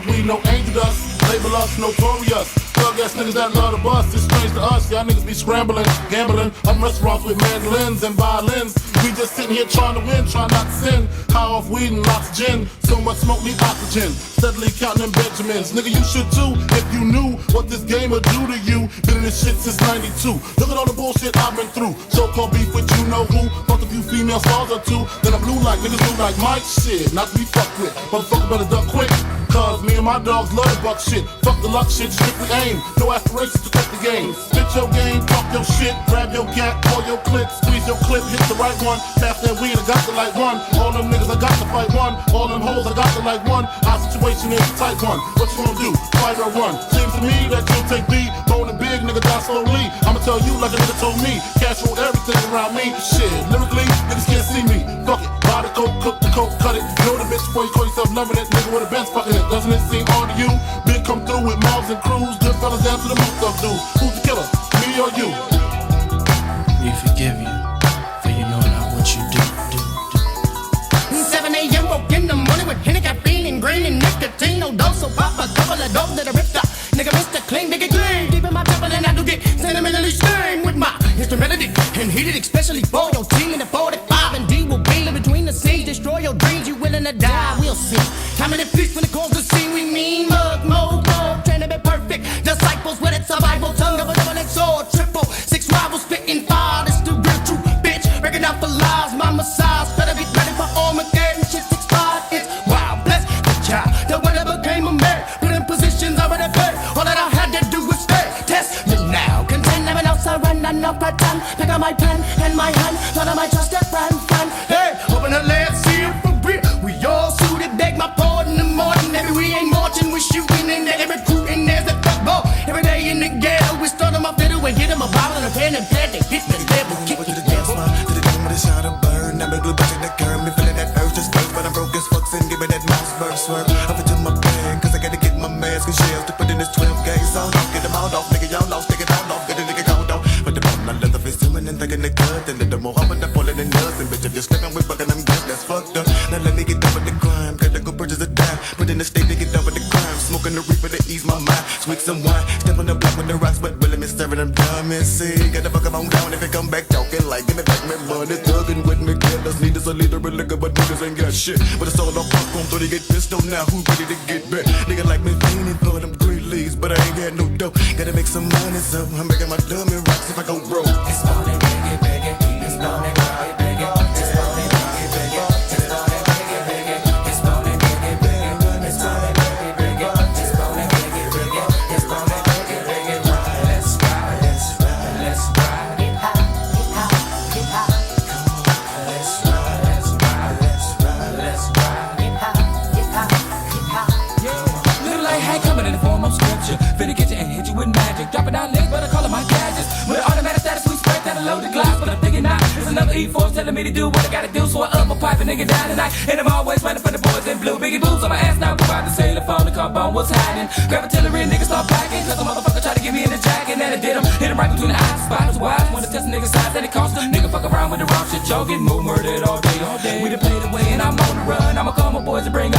We no angel dust, label us notorious. Thug ass niggas that love to bust, it's strange to us. Y'all niggas be scrambling, gambling, up restaurants with mandolins and violins. We just sitting here trying to win, trying not to sin. High off weed and lots of gin, so much smoke need oxygen. Steadily counting them Benjamins, nigga you should too. If you knew what this game would do to you. Been in this shit since '92. Look at all the bullshit I've been through. So-called beef with you know who. Fucked a few female stars or two. Then I blew like niggas blue like Mike. Shit, not to be fucked with. Motherfucker better duck quick. Cause me and my dogs love the buck shit. Fuck the luck shit, strictly aim. No aspirations to take the game. Spit your game, talk your shit. Grab your gat, pull your clip. Squeeze your clip, hit the right one. Pass that weed, I got to like one. All them niggas, I got to fight one. All them hoes, I got to like one. Our situation is a tight one. What you gonna do? Fight or run? Seems to me that you'll take the bone and big nigga die slowly. I'ma tell you like a nigga told me. Cash roll everything around me. Shit, lyrically, niggas can't see me. Fuck it, buy the coke, cook the coke, cut it. Know the bitch before you call yourself loving it. Nigga with a Benz fucking it. Doesn't it seem odd to you? Big come through with mobs and crews. Good fellas down to the most of dudes. Who's the killer? Me or you? We forgive you for you know not what you do. 7 a.m. woke in the morning with Henny, caffeine, and green and nicotine. No dose, so pop a couple of dope that I ripped up. Nigga, Mr. Clean, nigga clean. Deep in my temple and I do get sentimentally stained with my instrumentality. And heated especially for your team in the 45. And D will be in between the scenes. Destroy your dreams, you willing to die, we'll see. Time in peace when it calls the scene, we mean mug, mode, trying to be perfect. Disciples with it, survival, tongue of a double XO, triple. 6 rivals spitting fire, this the real true bitch. Breaking out for lies, my massage. Better be ready for Armageddon, shit 6'5", it's wild, bless the child. The whatever became a man, put in positions already paid. All that I had to do was stay, test me now. Contend, never else I run, and no pretend. Pick up my pen and my hand, none of my trusted friend. Hey, open the left, see it for real. We all suited, beg my pardon in the morning. Maybe we ain't marching, we shooting and they recruiting. There's a football every day in the ghetto. We start on my fiddle and hit him a bottle and a pen and pad. They hit me, level, kick to the dance floor, to the dome with a shot of burn. I'm a glue back in the curb, me feeling that urge to spurt, but I'm broke as fuck and give me that mouse burst swerve. Up into my bag, cause I gotta get my mask and shells to put in this 12 gauge song. Get them all off, nigga, y'all lost, take it all off, get a nigga cold off. But the bottom, I love the face zooming and thinking the cut, and the more I'm pulling the nuts, and bitch, if you're slipping with fucking them guts, that's fucked up. Now let me get done with the crime, gotta go purchase a dime, put in the state to get done with the crime, smoking the reaper to ease my mind, sweet some wine, step on the block with the rocks, but really me serving them dumb and see, gotta fuck them on down if it come back talking like, give me back my money, thugging with me, killers need us a leader of liquor, but niggas ain't got shit, but it's all on punk on 30 get pissed on now, who ready to get back, nigga like me leaning for them green leaves, but I ain't got no dough, gotta make some money, so I'm making my dummy rocks if I go broke. It's money, biggie, biggie, it's money, biggie, biggie, it's money, biggie, biggie, it's money, biggie, biggie, it's money, biggie, biggie, it's money, biggie, biggie, it's money, biggie, biggie, it's money, biggie, biggie. Let's ride, let's ride, let's ride. Get high, get high, get high. Come on, let's ride, let's ride, let's ride, let's ride. Get high, get high, get high. Yeah, little light high coming in the form of scripture. Finna get you and hit you with magic. Dropping down legs, but I call it my gadgets. With an automatic status, we spread that loaded glass, but I'm thinking not. It's another E4 telling me to do what I gotta do, so I up my pipe and nigga down tonight. And I'm always running for the boys in blue. Biggie boots on my ass now, go out the sailor phone, the car bone was hiding. Grab artillery, niggas start packing, cause a motherfucker tried to get me in the jacket, and I did him. Hit him right between the eyes, spots wise. Wanna test a nigga's size, and it cost him. Nigga fuck around with the wrong shit, y'all get more murdered all day, all day. We done played away and I'm on the run. I'ma call my boys to bring